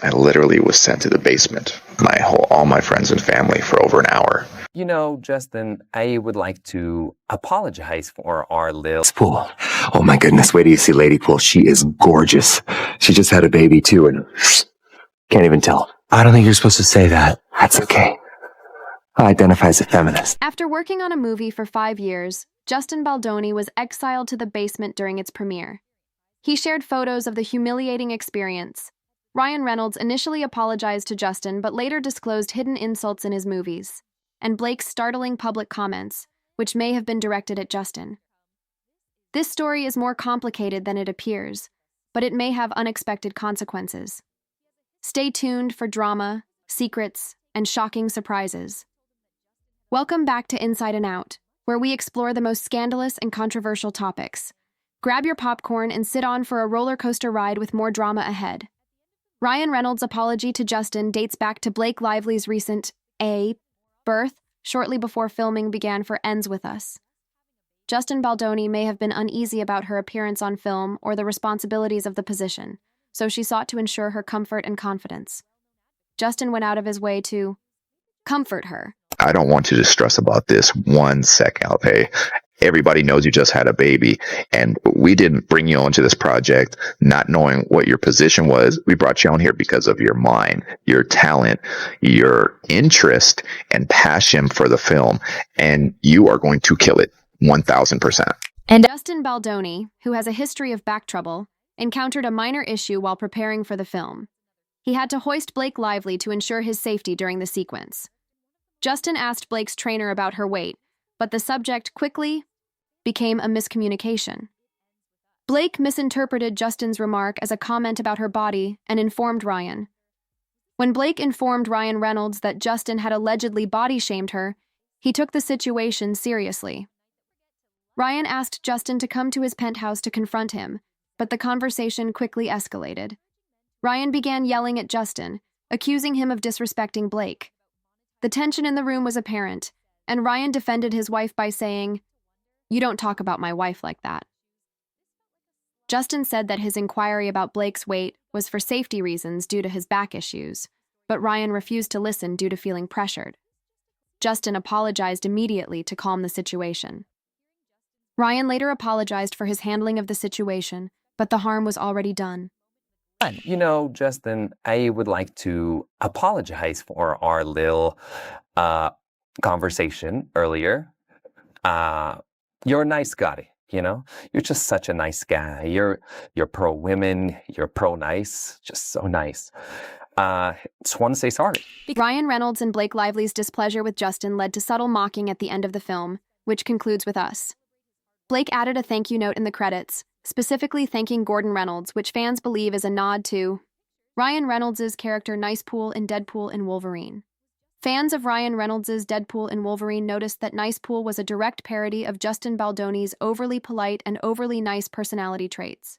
I literally was sent to the basement. All my friends and family for over an hour. You know, Justin, I would like to apologize for our little Pool. Oh my goodness, wait till you see Lady Pool. She is gorgeous. She just had a baby too and can't even tell. I don't think you're supposed to say that. That's okay. I identify as a feminist. After working on a movie for 5 years, Justin Baldoni was exiled to the basement during its premiere. He shared photos of the humiliating experience. Ryan Reynolds initially apologized to Justin but later disclosed hidden insults in his movies, and Blake's startling public comments, which may have been directed at Justin. This story is more complicated than it appears, but it may have unexpected consequences. Stay tuned for drama, secrets, and shocking surprises. Welcome back to Inside and Out, where we explore the most scandalous and controversial topics. Grab your popcorn and sit on for a roller coaster ride with more drama ahead. Ryan Reynolds' apology to Justin dates back to Blake Lively's recent birth shortly before filming began for Ends With Us. Justin Baldoni may have been uneasy about her appearance on film or the responsibilities of the position, so she sought to ensure her comfort and confidence. Justin went out of his way to comfort her. I don't want you to stress about this 1 second, okay? Everybody knows you just had a baby, and we didn't bring you onto this project not knowing what your position was. We brought you on here because of your mind, your talent, your interest, and passion for the film, and you are going to kill it 1,000%. And Justin Baldoni, who has a history of back trouble, encountered a minor issue while preparing for the film. He had to hoist Blake Lively to ensure his safety during the sequence. Justin asked Blake's trainer about her weight, but the subject quickly became a miscommunication. Blake misinterpreted Justin's remark as a comment about her body and informed Ryan. When Blake informed Ryan Reynolds that Justin had allegedly body-shamed her, he took the situation seriously. Ryan asked Justin to come to his penthouse to confront him, but the conversation quickly escalated. Ryan began yelling at Justin, accusing him of disrespecting Blake. The tension in the room was apparent, and Ryan defended his wife by saying, "You don't talk about my wife like that." Justin said that his inquiry about Blake's weight was for safety reasons due to his back issues, but Ryan refused to listen due to feeling pressured. Justin apologized immediately to calm the situation. Ryan later apologized for his handling of the situation, but the harm was already done. You know, Justin, I would like to apologize for our little conversation earlier. You're a nice guy, you know? You're just such a nice guy. You're pro-women, you're pro-nice, just so nice. Just want to say sorry. Ryan Reynolds and Blake Lively's displeasure with Justin led to subtle mocking at the end of the film, which concludes with us. Blake added a thank you note in the credits, specifically thanking Gordon Reynolds, which fans believe is a nod to Ryan Reynolds' character Nicepool in Deadpool and Wolverine. Fans of Ryan Reynolds' Deadpool and Wolverine noticed that Nicepool was a direct parody of Justin Baldoni's overly polite and overly nice personality traits.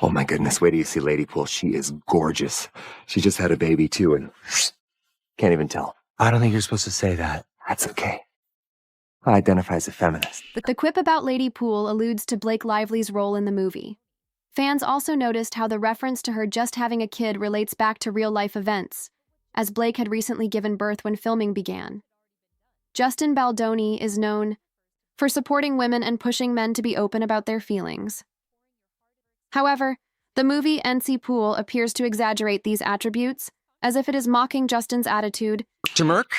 Oh my goodness, wait till you see Lady Pool. She is gorgeous. She just had a baby too and can't even tell. I don't think you're supposed to say that. That's okay. I identify as a feminist. The quip about Lady Pool alludes to Blake Lively's role in the movie. Fans also noticed how the reference to her just having a kid relates back to real-life events, as Blake had recently given birth when filming began. Justin Baldoni is known for supporting women and pushing men to be open about their feelings. However, the movie NC Pool appears to exaggerate these attributes, as if it is mocking Justin's attitude. Jamerk?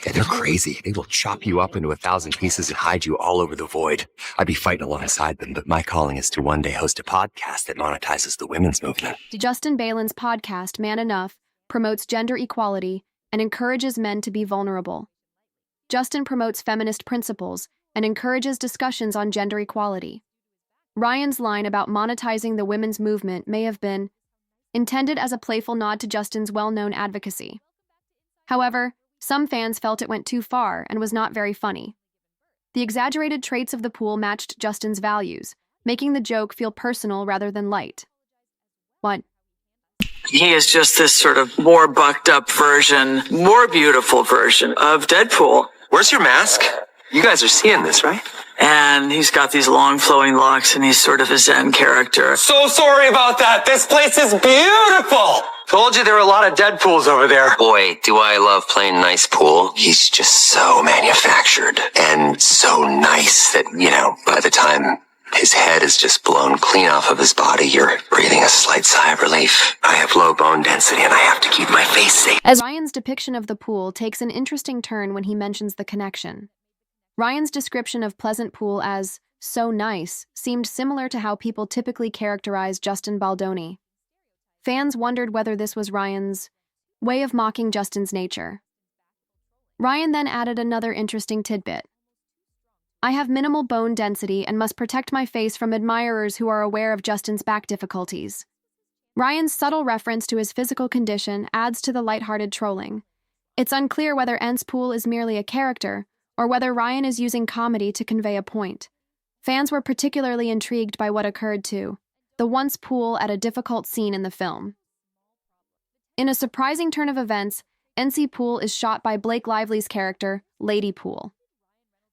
Yeah, they're crazy. They will chop you up into 1,000 pieces and hide you all over the void. I'd be fighting alongside them, but my calling is to one day host a podcast that monetizes the women's movement. Justin Balin's podcast, Man Enough, promotes gender equality and encourages men to be vulnerable. Justin promotes feminist principles and encourages discussions on gender equality. Ryan's line about monetizing the women's movement may have been intended as a playful nod to Justin's well-known advocacy. However, some fans felt it went too far and was not very funny. The exaggerated traits of the pool matched Justin's values, making the joke feel personal rather than light. What? He is just this sort of more bucked up version, more beautiful version of Deadpool. Where's your mask? You guys are seeing this, right? And he's got these long flowing locks and he's sort of a Zen character. So sorry about that. This place is beautiful. Told you there were a lot of Deadpools over there. Boy, do I love playing nice pool. He's just so manufactured and so nice that, by the time his head is just blown clean off of his body, you're breathing a slight sigh of relief. I have low bone density and I have to keep my face safe. As Ryan's depiction of the pool takes an interesting turn when he mentions the connection. Ryan's description of Pleasant Pool as so nice seemed similar to how people typically characterize Justin Baldoni. Fans wondered whether this was Ryan's way of mocking Justin's nature. Ryan then added another interesting tidbit. I have minimal bone density and must protect my face from admirers who are aware of Justin's back difficulties. Ryan's subtle reference to his physical condition adds to the lighthearted trolling. It's unclear whether Ent's pool is merely a character or whether Ryan is using comedy to convey a point. Fans were particularly intrigued by what occurred to the once pool at a difficult scene in the film. In a surprising turn of events, NC Pool is shot by Blake Lively's character, Lady Pool.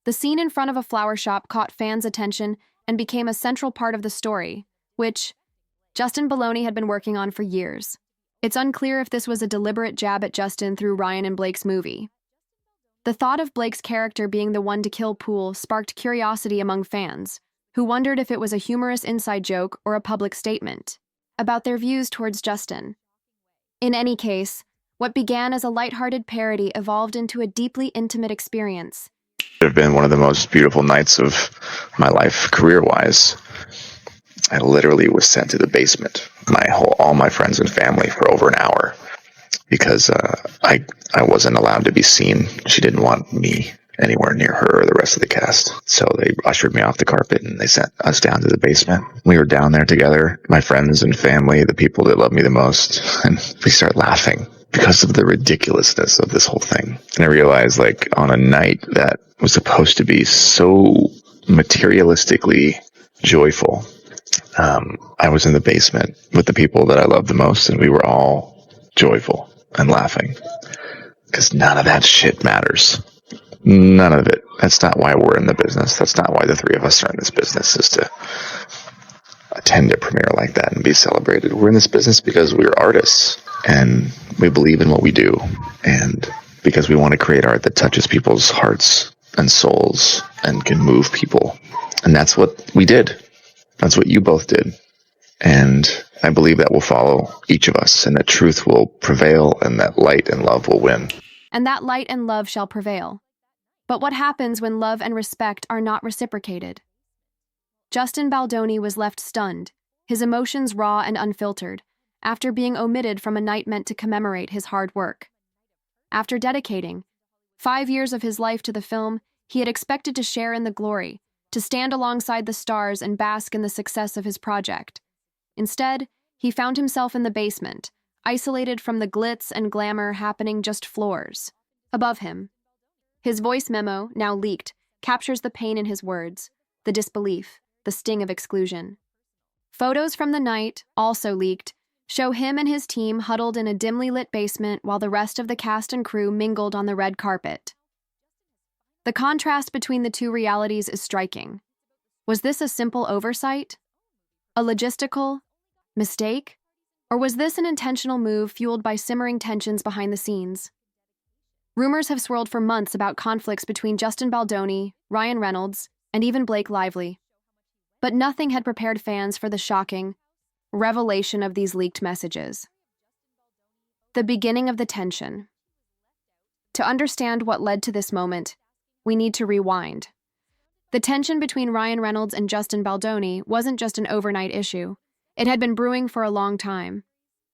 The scene in front of a flower shop caught fans' attention and became a central part of the story, which Justin Baldoni had been working on for years. It's unclear if this was a deliberate jab at Justin through Ryan and Blake's movie. The thought of Blake's character being the one to kill Pool sparked curiosity among fans, who wondered if it was a humorous inside joke or a public statement about their views towards Justin. In any case, what began as a lighthearted parody evolved into a deeply intimate experience. It have been one of the most beautiful nights of my life, career-wise. I literally was sent to the basement, all my friends and family, for over an hour because I wasn't allowed to be seen. She didn't want me anywhere near her or the rest of the cast. So they ushered me off the carpet and they sent us down to the basement. We were down there together, my friends and family, the people that love me the most, and we start laughing because of the ridiculousness of this whole thing. And I realized, on a night that was supposed to be so materialistically joyful, I was in the basement with the people that I love the most, and we were all joyful and laughing because none of that shit matters. None of it. That's not why we're in the business. That's not why the three of us are in this business, is to attend a premiere like that and be celebrated. We're in this business because we're artists and we believe in what we do, and because we want to create art that touches people's hearts and souls and can move people. And that's what we did. That's what you both did. And I believe that will follow each of us, and that truth will prevail, and that light and love will win. And that light and love shall prevail. But what happens when love and respect are not reciprocated? Justin Baldoni was left stunned, his emotions raw and unfiltered, after being omitted from a night meant to commemorate his hard work. After dedicating 5 years of his life to the film, he had expected to share in the glory, to stand alongside the stars and bask in the success of his project. Instead, he found himself in the basement, isolated from the glitz and glamour happening just floors above him. His voice memo, now leaked, captures the pain in his words, the disbelief, the sting of exclusion. Photos from the night, also leaked, show him and his team huddled in a dimly lit basement while the rest of the cast and crew mingled on the red carpet. The contrast between the two realities is striking. Was this a simple oversight? A logistical mistake? Or was this an intentional move fueled by simmering tensions behind the scenes? Rumors have swirled for months about conflicts between Justin Baldoni, Ryan Reynolds, and even Blake Lively. But nothing had prepared fans for the shocking revelation of these leaked messages. The beginning of the tension. To understand what led to this moment, we need to rewind. The tension between Ryan Reynolds and Justin Baldoni wasn't just an overnight issue. It had been brewing for a long time.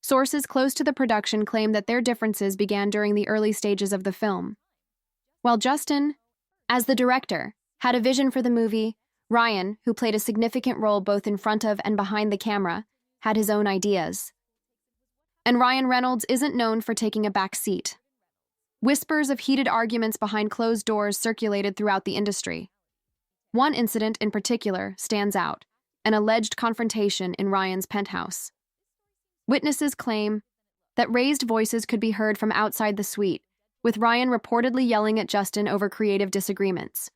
Sources close to the production claim that their differences began during the early stages of the film. While Justin, as the director, had a vision for the movie, Ryan, who played a significant role both in front of and behind the camera, had his own ideas. And Ryan Reynolds isn't known for taking a back seat. Whispers of heated arguments behind closed doors circulated throughout the industry. One incident in particular stands out, an alleged confrontation in Ryan's penthouse. Witnesses claim that raised voices could be heard from outside the suite, with Ryan reportedly yelling at Justin over creative disagreements.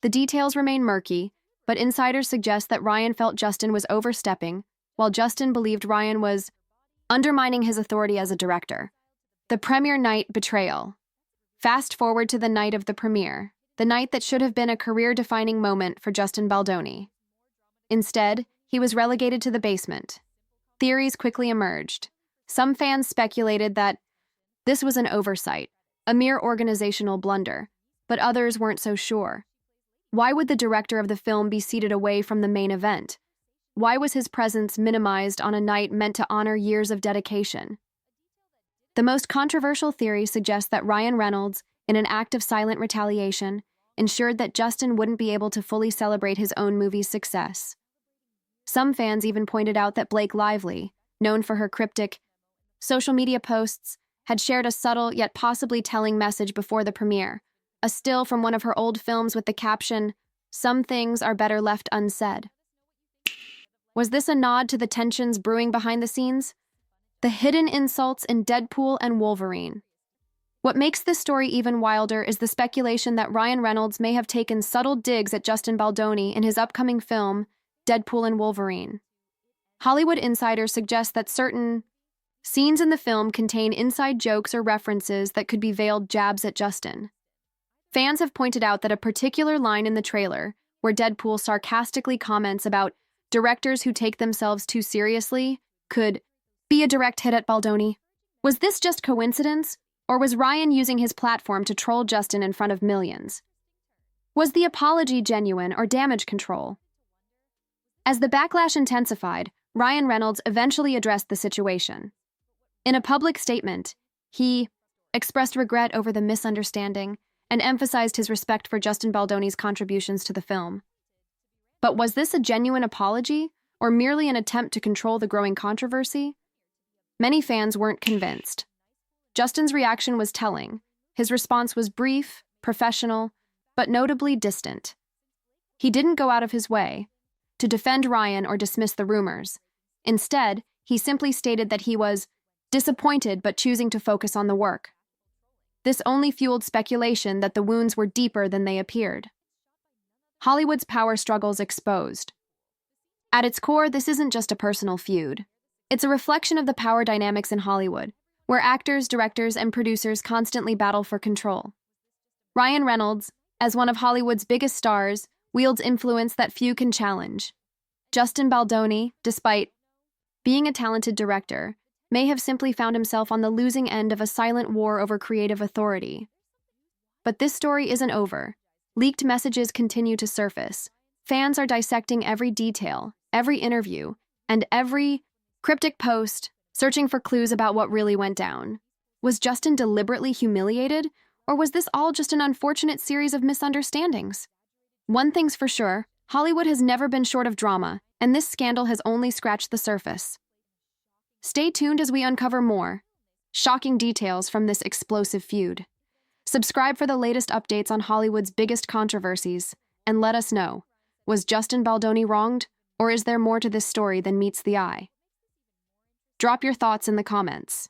The details remain murky, but insiders suggest that Ryan felt Justin was overstepping, while Justin believed Ryan was undermining his authority as a director. The premiere night betrayal. Fast forward to the night of the premiere, the night that should have been a career-defining moment for Justin Baldoni. Instead, he was relegated to the basement. Theories quickly emerged. Some fans speculated that this was an oversight, a mere organizational blunder, but others weren't so sure. Why would the director of the film be seated away from the main event? Why was his presence minimized on a night meant to honor years of dedication? The most controversial theory suggests that Ryan Reynolds, in an act of silent retaliation, ensured that Justin wouldn't be able to fully celebrate his own movie's success. Some fans even pointed out that Blake Lively, known for her cryptic social media posts, had shared a subtle yet possibly telling message before the premiere, a still from one of her old films with the caption, "Some things are better left unsaid." Was this a nod to the tensions brewing behind the scenes? The hidden insults in Deadpool and Wolverine. What makes this story even wilder is the speculation that Ryan Reynolds may have taken subtle digs at Justin Baldoni in his upcoming film, Deadpool and Wolverine. Hollywood insiders suggest that certain scenes in the film contain inside jokes or references that could be veiled jabs at Justin. Fans have pointed out that a particular line in the trailer, where Deadpool sarcastically comments about directors who take themselves too seriously, could be a direct hit at Baldoni. Was this just coincidence, or was Ryan using his platform to troll Justin in front of millions? Was the apology genuine or damage control? As the backlash intensified, Ryan Reynolds eventually addressed the situation. In a public statement, he expressed regret over the misunderstanding and emphasized his respect for Justin Baldoni's contributions to the film. But was this a genuine apology, or merely an attempt to control the growing controversy? Many fans weren't convinced. Justin's reaction was telling. His response was brief, professional, but notably distant. He didn't go out of his way to defend Ryan or dismiss the rumors. Instead, he simply stated that he was disappointed but choosing to focus on the work. This only fueled speculation that the wounds were deeper than they appeared. Hollywood's power struggles exposed. At its core, this isn't just a personal feud. It's a reflection of the power dynamics in Hollywood, where actors, directors, and producers constantly battle for control. Ryan Reynolds, as one of Hollywood's biggest stars, wields influence that few can challenge. Justin Baldoni, despite being a talented director, may have simply found himself on the losing end of a silent war over creative authority. But this story isn't over. Leaked messages continue to surface. Fans are dissecting every detail, every interview, and every cryptic post, searching for clues about what really went down. Was Justin deliberately humiliated, or was this all just an unfortunate series of misunderstandings? One thing's for sure, Hollywood has never been short of drama, and this scandal has only scratched the surface. Stay tuned as we uncover more shocking details from this explosive feud. Subscribe for the latest updates on Hollywood's biggest controversies, and let us know, was Justin Baldoni wronged, or is there more to this story than meets the eye? Drop your thoughts in the comments.